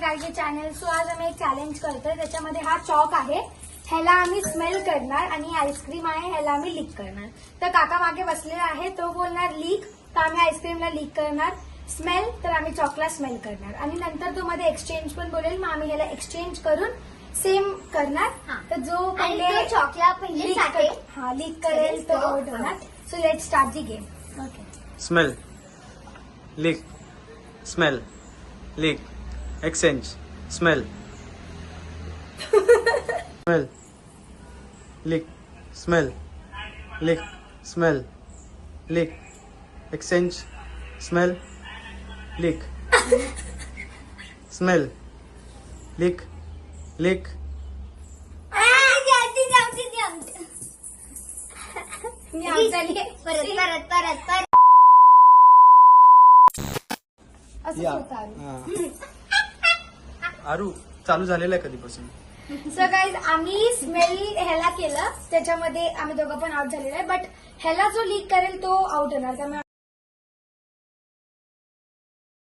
गायचे channel. So आज आम्ही एक चॅलेंज करतोय. त्याच्यामध्ये हा चॉक आहे, ह्याला आम्ही स्मेल करणार आणि आईस्क्रीम आहे, ह्याला आम्ही लीक करणार. तर काका मागे बसलेला आहे, तो बोलणार लीक, तर आम्ही आईस्क्रीमला लीक करणार. स्मेल तर आम्ही चॉकला स्मेल करणार. आणि नंतर तो मध्ये एक्सचेंज पण बोलेल, मग आम्ही ह्याला एक्सचेंज करून सेम करणार. तर जो पहिले चॉकला पहिले लीक करेल तो आउट होणार. So let's start the game. Okay. Smell, leak, smell, leak, exchange, smell, smell, leak, smell, leak, smell, leak, exchange, smell, leak, smell, leak, leak. Me out झाली. परत असंच होतं. आरू चालू झालेलं आहे कधीपासून? सो गाईज आम्ही स्मेल ह्याला केलं, त्याच्यामध्ये आम्ही दोघं पण आउट झालेलो आहे. बट ह्याला जो लीक करेल तो आउट होणार. त्यामुळे